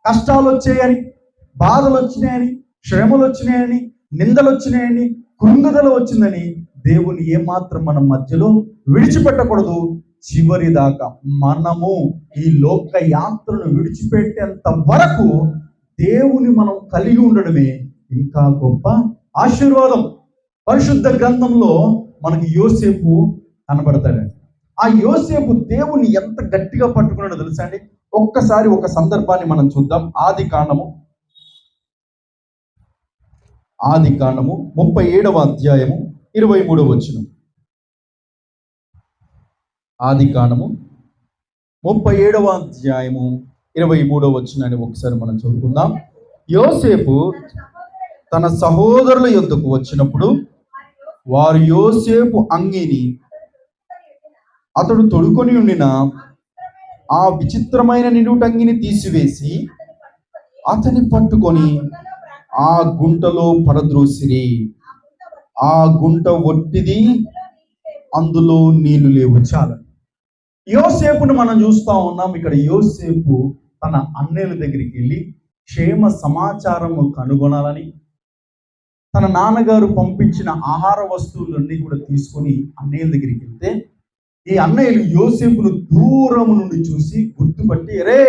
కష్టాలు వచ్చాయని, బాధలు వచ్చినాయని, శ్రమలు వచ్చినాయని, నిందలు వచ్చినాయని, కృంగుదల వచ్చిందని దేవుని ఏమాత్రం మనం మధ్యలో విడిచిపెట్టకూడదు. చివరి దాకా మనము ఈ లోక యాత్రను విడిచిపెట్టేంత వరకు దేవుని మనం కలిగి ఉండడమే ఇంకా గొప్ప ఆశీర్వాదం. పరిశుద్ధ గ్రంథంలో మనకి యోసేపు కనబడతాడండి. ఆ యోసేపు దేవుని ఎంత గట్టిగా పట్టుకున్నాడో తెలుసా అండి? ఒక్కసారి ఒక సందర్భాన్ని మనం చూద్దాం. ఆది కాండము 37వ అధ్యాయము 23వ వచనం. ఆది కాండము 37వ అధ్యాయము 23వ వచనాన్ని ఒకసారి మనం చదువుకుందాం. యోసేపు తన సహోదరుల యొద్దకు వచ్చినప్పుడు వారు యోసేపు అంగీని అతడు తొడుకొని ఉండిన ఆ విచిత్రమైన నిలువుటంగిని తీసివేసి అతని పట్టుకొని ఆ గుంటలో పడద్రోసిరి. ఆ గుంట ఒట్టిది, అందులో నీళ్లు లేవు. చాలా యోసేపును మనం చూస్తా ఉన్నాం. ఇక్కడ యోసేపు తన అన్నయ్యల దగ్గరికి వెళ్ళి క్షేమ సమాచారము కనుగొనాలని తన నాన్నగారు పంపించిన ఆహార వస్తువులన్నీ కూడా తీసుకొని అన్నయ్యల దగ్గరికి వెళ్తే, ఈ అన్నయ్యలు యోసేపును దూరం నుండి చూసి గుర్తుపట్టి, రే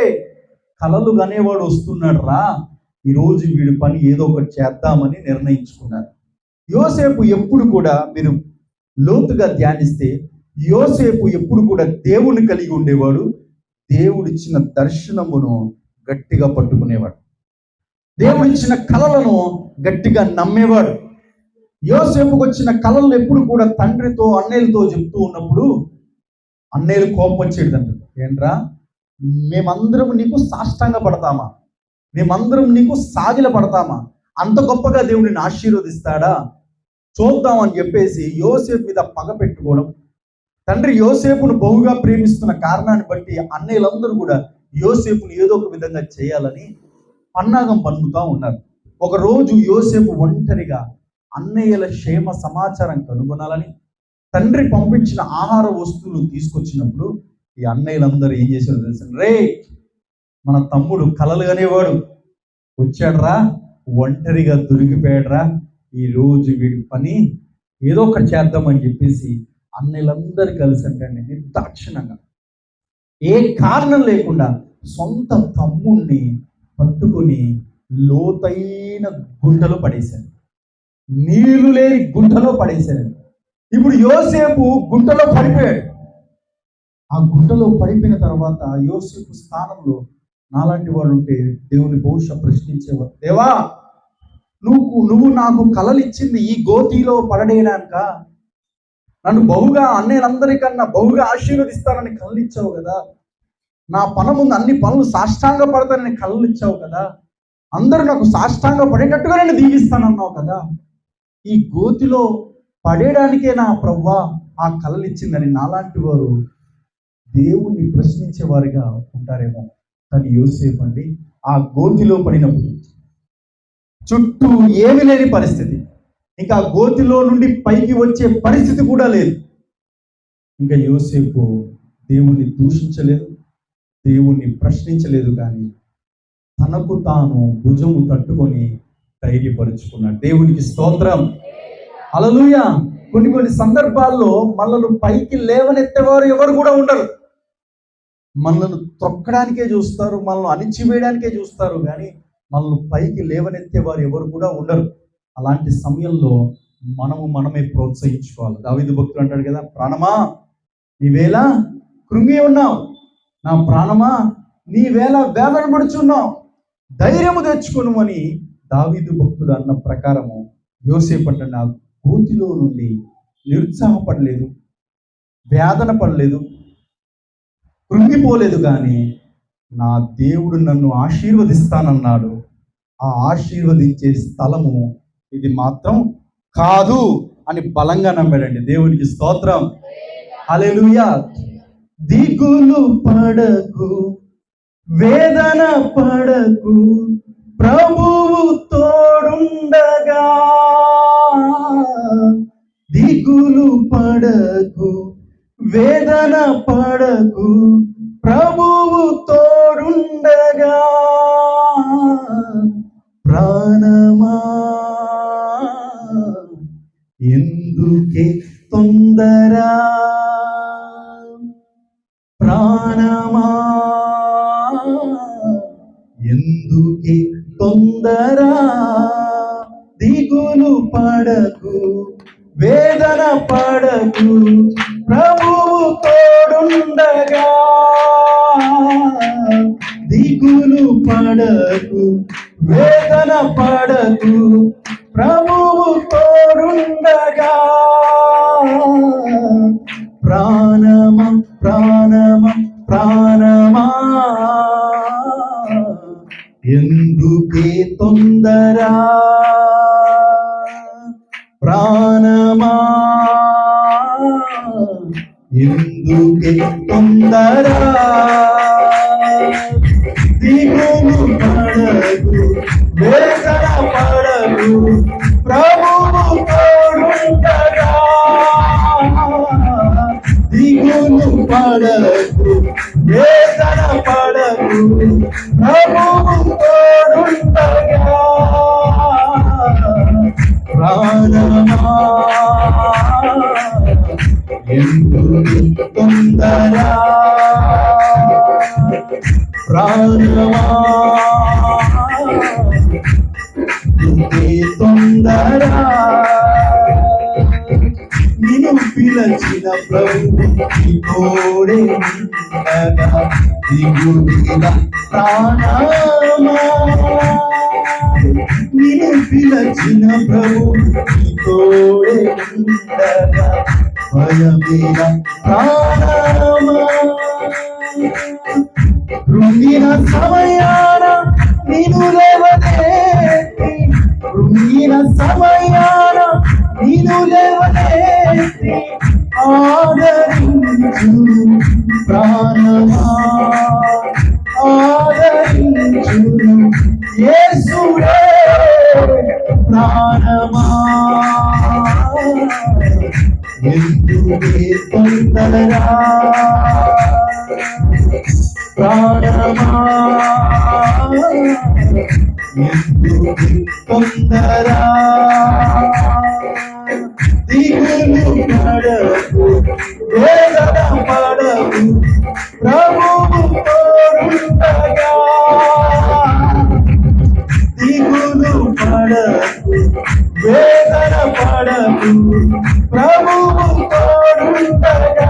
కలలు కనేవాడు వస్తున్నాడు రా, ఈరోజు వీడి పని ఏదో ఒకటి చేద్దామని నిర్ణయించుకున్నారు. యోసేపు ఎప్పుడు కూడా, మీరు లోతుగా ధ్యానిస్తే, యోసేపు ఎప్పుడు కూడా దేవుని కలిగి ఉండేవాడు. దేవుడిచ్చిన దర్శనమును గట్టిగా పట్టుకునేవాడు. దేవుడిచ్చిన కలలను గట్టిగా నమ్మేవాడు. యోసేపుకు వచ్చిన కలలు ఎప్పుడు కూడా తండ్రితో అన్నయ్యలతో చెప్తూ ఉన్నప్పుడు అన్నయ్యలు కోపం వచ్చేదంట. ఏంట్రా, మేమందరం నీకు సాష్టాంగ పడతామా? మేమందరం నీకు సాగిల పడతామా? అంత గొప్పగా దేవుడిని ఆశీర్వదిస్తాడా? చూద్దామని చెప్పేసి యోసేపు మీద పగ పెట్టుకోవడం. తండ్రి యోసేపును బహుగా ప్రేమిస్తున్న కారణాన్ని బట్టి అన్నయ్యలందరూ కూడా యోసేపును ఏదో ఒక విధంగా చేయాలని పన్నాగం పన్నుతా ఉన్నారు. ఒకరోజు యోసేపు ఒంటరిగా అన్నయ్యల క్షేమ సమాచారం కనుగొనాలని తండ్రి పంపించిన ఆహార వస్తువులు తీసుకొచ్చినప్పుడు ఈ అన్నయ్యలందరూ ఏం చేశారో తెలుసు? రే, మన తమ్ముడు కలలు కనేవాడు వచ్చాడరా, ఒంటరిగా దొరికిపోయాడరా, ఈరోజు వీడి పని ఏదో ఒకటి చేద్దామని చెప్పేసి అన్నయ్యలందరూ కలిసి అంటే నిర్దాక్షిణంగా ఏ కారణం లేకుండా సొంత తమ్ముడిని పట్టుకొని లోతైన గుంటలో పడేశాడు. నీళ్లు లేని గుంటలో పడేశాడు. ఇప్పుడు యోసేపు గుంటలో పడిపోయాడు. ఆ గుంటలో పడిపోయిన తర్వాత యోసేపు స్థానంలో నాలాంటి వాడు ఉంటే దేవుని బహుశా ప్రశ్నించేవాడు, దేవా నువ్వు నాకు కలలు ఇచ్చింది ఈ గోతిలో పడడేయడానిక? నన్ను బహుగా అన్నయ్యలందరికన్నా బహుగా ఆశీర్వదిస్తానని కళ్ళు ఇచ్చావు కదా, నా పని ముందు అన్ని పనులు సాష్టాంగ పడతానని కళ్ళు ఇచ్చావు కదా, అందరూ నాకు సాష్టాంగ పడేటట్టుగా నేను దీవిస్తానన్నావు కదా, ఈ గోతిలో పడేయడానికే నా ప్రభువా ఆ కళలు ఇచ్చిందని నాలాంటి వారు దేవుణ్ణి ప్రశ్నించేవారుగా ఉంటారేమో. కానీ యోసేపు అండి, ఆ గోతిలో పడినప్పుడు చుట్టూ ఏమీ లేని పరిస్థితి, ఇంకా గోతిలో నుండి పైకి వచ్చే పరిస్థితి కూడా లేదు. ఇంకా యోసేపు దేవుణ్ణి దూషించలేదు, దేవుణ్ణి ప్రశ్నించలేదు, కానీ తనకు తాను భుజము తట్టుకొని ధైర్యపరుచుకున్నాడు. దేవునికి స్తోత్రం, హల్లెలూయా. కొన్ని సందర్భాల్లో మనల్ని పైకి లేవనెత్తేవారు ఎవరు కూడా ఉండరు. మనల్ని తొక్కడానికే చూస్తారు, మనల్ని అణిచివేయడానికే చూస్తారు, కానీ మనల్ని పైకి లేవనెత్తేవారు ఎవరు కూడా ఉండరు. అలాంటి సమయంలో మనమే ప్రోత్సహించుకోవాలి. దావీదు భక్తుడు అంటాడు కదా, ప్రాణమా నీవేళ కృంగి ఉన్నావు, నా ప్రాణమా నీవేళ వేదన పడుచున్నావు, ధైర్యము తెచ్చుకొను అని దావీదు భక్తుడు అన్న ప్రకారము యోసేపు అంటే నా గోతిలో నుండి నిరుత్సాహపడలేదు, వేదన పడలేదు, కృంగిపోలేదు, కానీ నా దేవుడు నన్ను ఆశీర్వదిస్తానన్నాడు. ఆ ఆశీర్వదించే స్థలము ఇది మాత్రం కాదు అని బలంగా నమ్మాడండి. దేవునికి స్తోత్రం, హల్లెలూయా. దిగులు పడకు, వేదన పడకు, ప్రభువు తోడుండగా. దిగులు పడకు, వేదన పడకు, ప్రభువు తోడుండగా. ప్రాణమా ఎందుకే తొందర, ప్రాణమా ఎందుకే తొందర, దిగులు పడకు వేదన పడకు, ప్రభువు తోడుండగా. దిగులు పడకు వేదన పడకు, ప్రభువు తోడుండగా. ప్రాణమా ప్రాణమా ప్రాణమా ఎందుకే తొందర, ప్రాణమా ఎందుకే తొందర, దిగులు పడకు వేదన పడకు, ప్రభువు తోడుండగా. దిగులు పడకు వేదన పడకు, ప్రభువు తోడుండగా. ప్రాణమా ఎందుకు తొందర, ప్రాణమా ఎందుకే తొందర, నిన్ను పిలచిన ప్రభువు నీ తోడే ఉండగా. దిగుల ప్రాణమా నిన్ను పిలచిన ప్రభువు నీ తోడే ఉండగా. భయమేల ప్రాణమా కృంగిన సమయాన నిన్ను లేవనెత్తి, కృంగిన సమయాన నిన్ను లేవనెత్తి ఆదరించు ప్రాణమా, ఆదరించు యేసువే ప్రాణమా. ఎందుకే తొందర, ప్రాణమా ఎందుకే తొందర, దిగులు పడకు వేదన పడకు, ప్రభువు తోడుండగా. దిగులు పడకు వేదన పడకు, ప్రభువు తోడుండగా.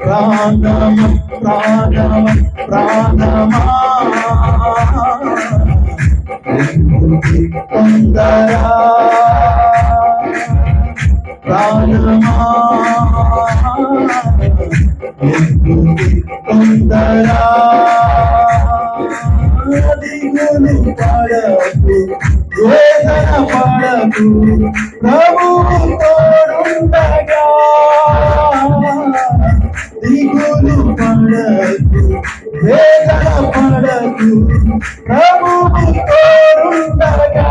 ప్రాణమా ప్రాణమా ప్రాణమా ఎందుకే తొందర, ప్రాణమా ఎందుకే తొందర, దిగులు పడకు వేదన పడకు, ప్రభువు తోడుండగా. దిగులు పడకు వేదన పడకు, ప్రభువు తోడుండగా.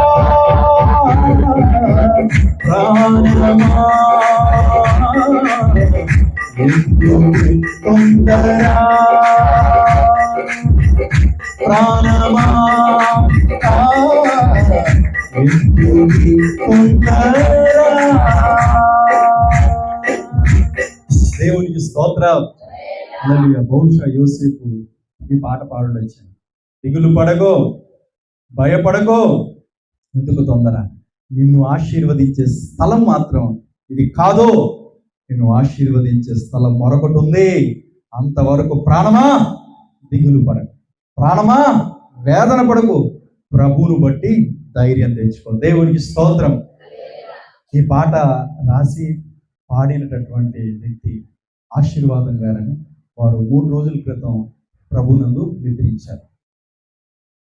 ప్రాణమా ఎందుకే తొందర, ప్రాణమా ఎందుకే తొందర. దేవునికి స్తోత్రం. బహుశా యోసేపు ఈ పాట పాడొచ్చాను. దిగులు పడకో భయపడకో, ఎందుకు తొందర, నిన్ను ఆశీర్వదించే స్థలం మాత్రం ఇది కాదు, నిన్ను ఆశీర్వదించే స్థలం మరొకటి ఉంది. అంతవరకు ప్రాణమా దిగులు పడకు, ప్రాణమా వేదన పడకు, ప్రభువును బట్టి ధైర్యం తెచ్చుకో. దేవునికి స్తోత్రం. ఈ పాట రాసి పాడినటువంటి వ్యక్తి ఆశీర్వాదం గారని, వారు 3 రోజుల క్రితం ప్రభునందు నిద్రించారు.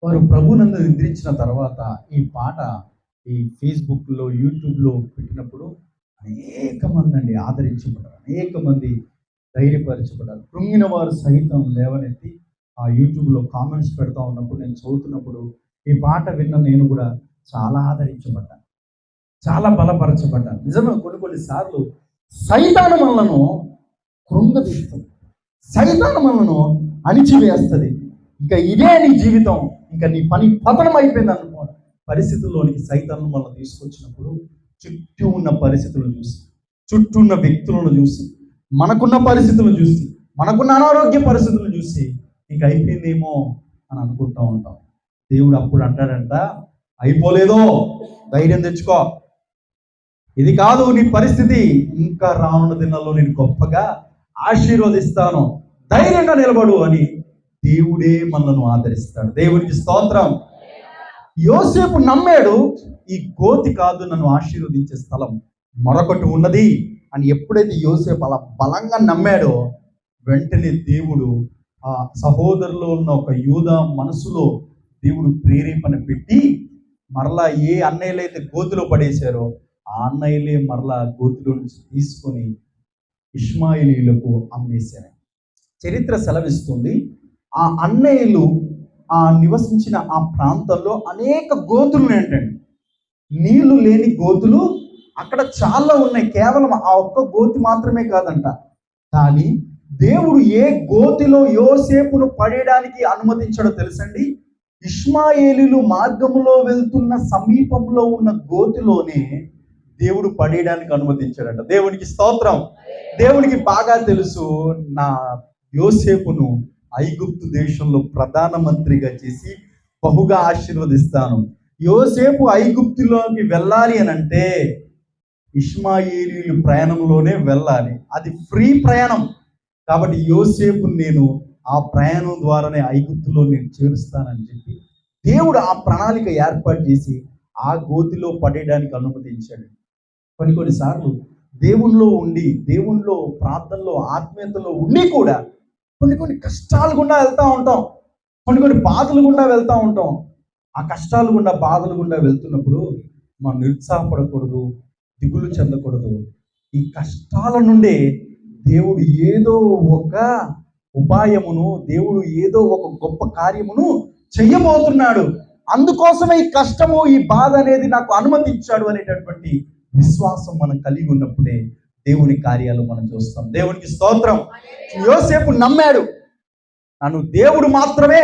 వారు ప్రభునందు నిద్రించిన తర్వాత ఈ పాట ఈ ఫేస్బుక్లో యూట్యూబ్లో పెట్టినప్పుడు అనేక మంది అండి ఆదరించబడ్డారు, అనేక మంది ధైర్యపరచబడ్డారు. కృంగిన వారు సహితం లేవనెత్తి ఆ యూట్యూబ్లో కామెంట్స్ పెడతా ఉన్నప్పుడు నేను చదువుతున్నప్పుడు ఈ పాట విన్న నేను కూడా చాలా ఆదరించబడ్డాను, చాలా బలపరచబడ్డాను. నిజమే, కొన్ని సార్లు సైతాను మనలను కృంగదీస్తుంది, సైతాను మనలను అణిచివేస్తుంది. ఇంకా ఇదే నీ జీవితం, ఇంకా నీ పని పతనం అయిపోయింది అనుకో పరిస్థితుల్లోనికి సైతాన్ని మనం తీసుకొచ్చినప్పుడు చుట్టూ ఉన్న పరిస్థితులను చూసి, చుట్టూ ఉన్న వ్యక్తులను చూసి, మనకున్న పరిస్థితులను చూసి, మనకున్న అనారోగ్య పరిస్థితులను చూసి ఇంక అయిపోయిందేమో అని అనుకుంటూ ఉంటాం. దేవుడు అప్పుడు అంటాడంట, అయిపోలేదో, ధైర్యం తెచ్చుకో, ఇది కాదు నీ పరిస్థితి, ఇంకా రానున్న దినాల్లో నేను గొప్పగా ఆశీర్వదిస్తాను, ధైర్యంగా నిలబడు అని దేవుడే మనల్ని ఆదరిస్తాడు. దేవునికి స్తోత్రం. యోసేపు నమ్మాడు, ఈ గోతి కాదు నన్ను ఆశీర్వదించే స్థలం, మరొకటి ఉన్నది అని ఎప్పుడైతే యోసేపు అలా బలంగా నమ్మాడో వెంటనే దేవుడు ఆ సహోదరులో ఉన్న ఒక యూదా మనసులో దేవుడు ప్రేరేపణ పెట్టి మరలా ఏ అన్నయ్యలైతే గోతిలో పడేశారో ఆ అన్నయ్యలే మరలా గోతిలో నుంచి తీసుకొని ఇష్మాయిలీలకు అమ్మేశారు. చరిత్ర సెలవిస్తుంది, ఆ అన్నయ్యలు ఆ నివసించిన ఆ ప్రాంతంలో అనేక గోతులు ఏంటండి, నీళ్లు లేని గోతులు అక్కడ చాలా ఉన్నాయి. కేవలం ఆ ఒక్క గోతి మాత్రమే కాదంట. కానీ దేవుడు ఏ గోతిలో యోసేపును పడేయడానికి అనుమతించాడో తెలుసండి, ఇష్మాయేలీలు మార్గంలో వెళ్తున్న సమీపంలో ఉన్న గోతిలోనే దేవుడు పడేయడానికి అనుమతించాడట. దేవునికి స్తోత్రం. దేవునికి బాగా తెలుసు, నా యోసేపును ఐగుప్తు దేశంలో ప్రధానమంత్రిగా చేసి బహుగా ఆశీర్వదిస్తాను. యోసేపు ఐగుప్తులోకి వెళ్ళాలి అని అంటే ఇష్మాయేలీలు ప్రయాణంలోనే వెళ్ళాలి, అది ఫ్రీ ప్రయాణం. కాబట్టి యోసేపు నేను ఆ ప్రయాణం ద్వారానే ఐగుప్తులో నేను చేరుస్తానని చెప్పి దేవుడు ఆ ప్రణాళిక ఏర్పాటు చేసి ఆ గోతిలో పడేయడానికి అనుమతించాడు. కొన్నిసార్లు దేవుణ్ణిలో ఉండి, దేవుణ్ణిలో ప్రార్థనలో ఆత్మీయతలో ఉండి కూడా కొన్ని కష్టాలు గుండా వెళ్తూ ఉంటాం, కొన్ని బాధలు గుండా వెళ్తూ ఉంటాం. ఆ కష్టాలు గుండా బాధలు గుండా వెళ్తున్నప్పుడు మనం నిరుత్సాహపడకూడదు, దిగులు చెందకూడదు. ఈ కష్టాల నుండే దేవుడు ఏదో ఒక ఉపాయమును, దేవుడు ఏదో ఒక గొప్ప కార్యమును చెయ్యబోతున్నాడు, అందుకోసమే ఈ కష్టము, ఈ బాధ అనేది నాకు అనుమతించాడు అనేటటువంటి విశ్వాసం మనం కలిగి ఉన్నప్పుడే దేవుని కార్యాలు మనం చూస్తాం. దేవునికి స్తోత్రం. యోసేపు నమ్మాడు, నన్ను దేవుడు మాత్రమే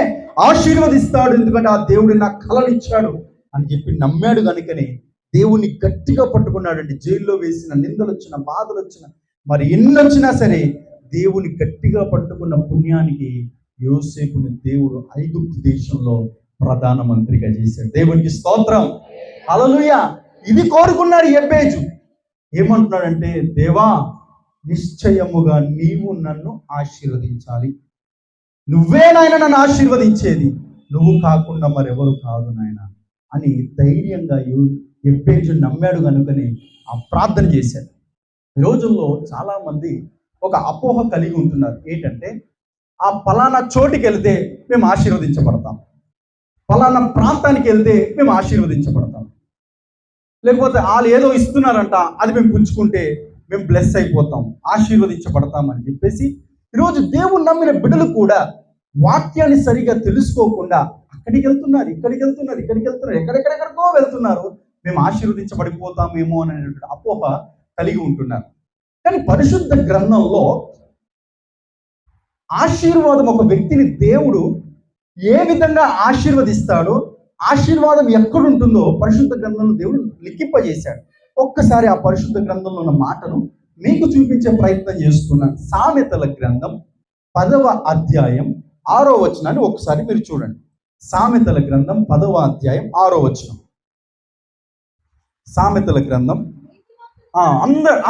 ఆశీర్వదిస్తాడు, ఎందుకంటే ఆ దేవుడు నాకు కలలు ఇచ్చాడు అని చెప్పి నమ్మాడు. కనుకనే దేవుని గట్టిగా పట్టుకున్నాడండి. జైల్లో వేసిన నిందలు వచ్చిన, బాధలు వచ్చిన, మరి ఎన్ని వచ్చినా సరే దేవుని గట్టిగా పట్టుకున్న పుణ్యానికి యోసేపుని దేవుడు ఐగుప్తు దేశంలో ప్రధానమంత్రిగా చేశాడు. దేవునికి స్తోత్రం. హల్లెలూయా. ఇది కోరుకున్నాడు ఎబ్బేజు. ఏమంటున్నాడంటే, దేవా, నిశ్చయముగా నీవు నన్ను ఆశీర్వదించాలి, నువ్వే నాయన నన్ను ఆశీర్వదించేది, నువ్వు కాకుండా మరెవరు కాదు నాయన అని ధైర్యంగా ఎబ్బేజు నమ్మాడు. కనుకని ఆ ప్రార్థన చేశాడు. ఈ రోజుల్లో చాలా మంది ఒక అపోహ కలిగి ఉంటున్నారు. ఏంటంటే, ఆ ఫలానా చోటికి వెళ్తే మేము ఆశీర్వదించబడతాం, ఫలానా ప్రాంతానికి వెళ్తే మేము ఆశీర్వదించబడతాం, లేకపోతే వాళ్ళు ఏదో ఇస్తున్నారంట అది మేము పుచ్చుకుంటే మేము బ్లెస్ అయిపోతాం, ఆశీర్వదించబడతాం అని చెప్పేసి ఈరోజు దేవుని నమ్మిన బిడ్డలు కూడా వాక్యాన్ని సరిగా తెలుసుకోకుండా అక్కడికి వెళ్తున్నారు, ఇక్కడికి వెళ్తున్నారు, ఎక్కడెక్కడెక్కడికో వెళ్తున్నారు, మేము ఆశీర్వదించబడిపోతామేమో అనేటువంటి అపోహ కలిగి ఉంటున్నారు. కానీ పరిశుద్ధ గ్రంథంలో ఆశీర్వాదం, ఒక వ్యక్తిని దేవుడు ఏ విధంగా ఆశీర్వదిస్తాడో, ఆశీర్వాదం ఎక్కడుంటుందో పరిశుద్ధ గ్రంథంలో దేవుడు లిఖింపజేశాడు. ఒక్కసారి ఆ పరిశుద్ధ గ్రంథంలో ఉన్న మాటను మీకు చూపించే ప్రయత్నం చేస్తున్నాను. సామెతల గ్రంథం 10వ అధ్యాయం 6వ వచనాన్ని ఒకసారి మీరు చూడండి. సామెతల గ్రంథం 10వ అధ్యాయం 6వ వచనం. సామెతల గ్రంథం,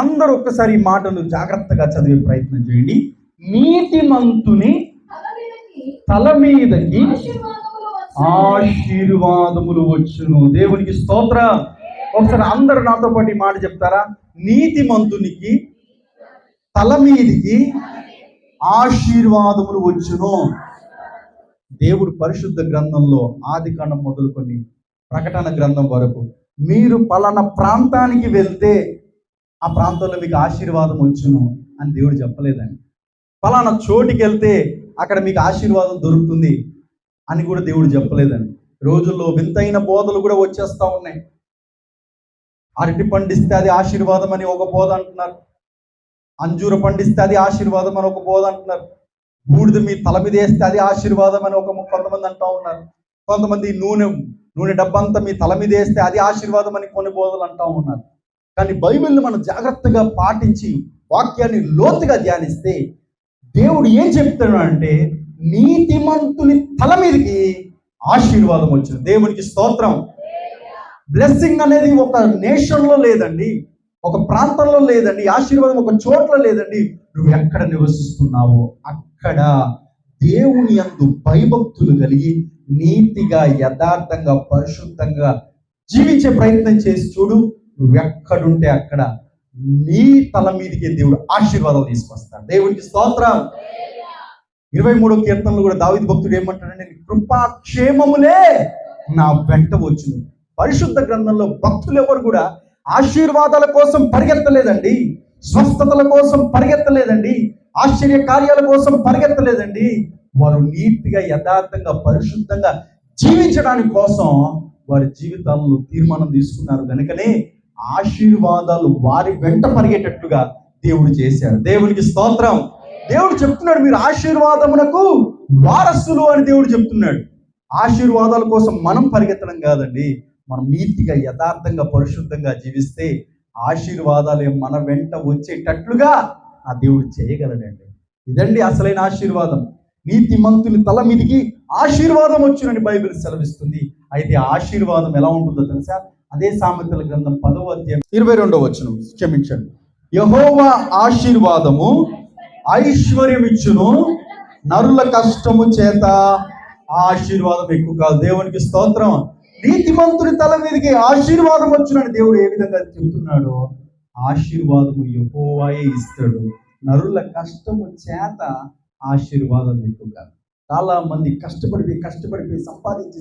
అందరూ ఒక్కసారి ఈ మాటను జాగ్రత్తగా చదివే ప్రయత్నం చేయండి. నీతిమంతుని తల మీదకి ఆశీర్వాదములు వచ్చును. దేవునికి స్తోత్రం. ఒకసారి అందరూ నాతో పాటు ఈ మాట చెప్తారా? నీతిమంతునికి తల మీదికి ఆశీర్వాదములు వచ్చును. దేవుడు పరిశుద్ధ గ్రంథంలో ఆదికాండం మొదలుకొని ప్రకటన గ్రంథం వరకు మీరు పలానా ప్రాంతానికి వెళ్తే ఆ ప్రాంతంలో మీకు ఆశీర్వాదం వచ్చును అని దేవుడు చెప్పలేదండి. పలానా చోటికి వెళ్తే అక్కడ మీకు ఆశీర్వాదం దొరుకుతుంది అని కూడా దేవుడు చెప్పలేదండి. రోజుల్లో వింతైన బోధలు కూడా వచ్చేస్తూ ఉన్నాయి. అరటి పండిస్తే అది ఆశీర్వాదం అని ఒక బోధ అంటున్నారు, అంజూర పండిస్తే అది ఆశీర్వాదం అని ఒక బోధ అంటున్నారు, బూడిద మీ తల మీద వేస్తే అది ఆశీర్వాదం అని కొంతమంది అంటూ ఉన్నారు. కొంతమంది నూనె డబ్బంతా మీ తల మీద వేస్తే అది ఆశీర్వాదం అని కొన్ని బోధలు అంటూ ఉన్నారు. కానీ బైబిల్ని మనం జాగ్రత్తగా పాటించి వాక్యాన్ని లోతుగా ధ్యానిస్తే దేవుడు ఏం చెప్తున్నాడు అంటే, నీతిమంతుని తల మీదకి ఆశీర్వాదం వచ్చింది. దేవునికి స్తోత్రం. బ్లెస్సింగ్ అనేది ఒక నేషన్లో లేదండి, ఒక ప్రాంతంలో లేదండి, ఆశీర్వాదం ఒక చోట్ల లేదండి. నువ్వు ఎక్కడ నివసిస్తున్నావో అక్కడ దేవుని యందు భయభక్తులు కలిగి నీతిగా, యథార్థంగా, పరిశుద్ధంగా జీవించే ప్రయత్నం చేసి చూడు. నువ్వెక్కడుంటే అక్కడ నీ తల మీదకి దేవుడు ఆశీర్వాదం తీసుకొస్తాడు. దేవునికి స్తోత్రం. 23వ కీర్తనలో కూడా దావీదు భక్తుడు ఏమంటాడంటే, కృపాక్షేమములే నా వెంట వచ్చును. పరిశుద్ధ గ్రంథంలో భక్తులు ఎవరు కూడా ఆశీర్వాదాల కోసం పరిగెత్తలేదండి, స్వస్థతల కోసం పరిగెత్తలేదండి, ఆశ్చర్య కార్యాల కోసం పరిగెత్తలేదండి. వారు నీతిగా, యథార్థంగా, పరిశుద్ధంగా జీవించడానికి కోసం వారి జీవితాలను తీర్మానం తీసుకున్నారు. కనుకనే ఆశీర్వాదాలు వారి వెంట పరిగెట్టేట్టుగా దేవుడు చేశాడు. దేవునికి స్తోత్రం. దేవుడు చెప్తున్నాడు, మీరు ఆశీర్వాదమునకు వారసులు అని దేవుడు చెప్తున్నాడు. ఆశీర్వాదాల కోసం మనం పరిగెత్తడం కాదండి, మనం నీతిగా, యథార్థంగా, పరిశుద్ధంగా జీవిస్తే ఆశీర్వాదాలే మన వెంట వచ్చేటట్లుగా ఆ దేవుడు చేయగలడండి. ఇదండి అసలైన ఆశీర్వాదం. నీతిమంతుని తల మీదికి ఆశీర్వాదం వచ్చునని బైబిల్ సెలవిస్తుంది. అయితే ఆశీర్వాదం ఎలా ఉంటుందో తెలుసా? అదే సామెతల గ్రంథం 10వ అధ్యాయం 22వ వచనం, క్షమించండి. యెహోవా ఆశీర్వాదము ఐశ్వర్యమిచ్చును, నరుల కష్టము చేత ఆశీర్వాదం ఎక్కువ కాదు. దేవునికి స్తోత్రం. నీతిమంతుని తల మీదకి ఆశీర్వాదం వచ్చునని దేవుడు ఏ విధంగా చెబుతున్నాడో, ఆశీర్వాదము యెహోవాయే ఇస్తాడు. నరుల కష్టము చేత ఆశీర్వాదం ఎక్కువ కాదు. చాలా మంది కష్టపడిపోయి సంపాదించి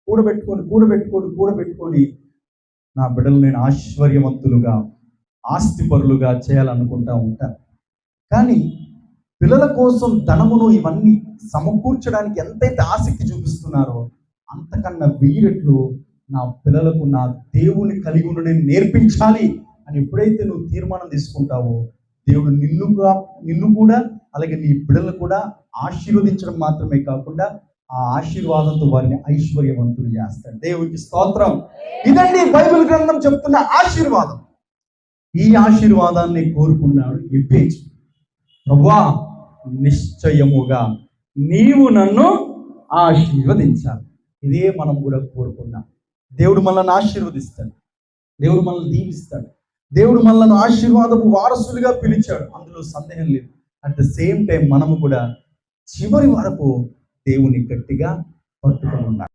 కూడబెట్టుకొని నా బిడ్డలు నేను ఆశ్చర్యవంతులుగా, ఆస్తిపరులుగా చేయాలనుకుంటా ఉంటాను. కానీ పిల్లల కోసం ధనమును ఇవన్నీ సమకూర్చడానికి ఎంతైతే ఆసక్తి చూపిస్తున్నారో, అంతకన్నా 1000 రెట్లు నా పిల్లలకు నా దేవుని కలిగి ఉండని నేర్పించాలి అని ఎప్పుడైతే నువ్వు తీర్మానం తీసుకుంటావో, దేవుడు నిన్ను కూడా అలాగే నీ బిడ్డలను కూడా ఆశీర్వదించడం మాత్రమే కాకుండా ఆ ఆశీర్వాదంతో వారిని ఐశ్వర్యవంతులు చేస్తాడు. దేవునికి స్తోత్రం. ఇదండి బైబిల్ గ్రంథం చెప్తున్న ఆశీర్వాదం. ఈ ఆశీర్వాదాన్ని కోరుకున్నాడు ఎబ్బేజు. ప్రభువా, నిశ్చయముగా నీవు నన్ను ఆశీర్వదించాలి. ఇదే మనం కూడా కోరుకున్నాం. దేవుడు మనల్ని ఆశీర్వదిస్తాడు, దేవుడు మనల్ని దీవిస్తాడు, దేవుడు మనల్ని ఆశీర్వాదపు వారసులుగా పిలిచాడు, అందులో సందేహం లేదు. అట్ ద సేమ్ టైం మనము కూడా చివరి వరకు దేవుని గట్టిగా పట్టుకొని ఉండాలి.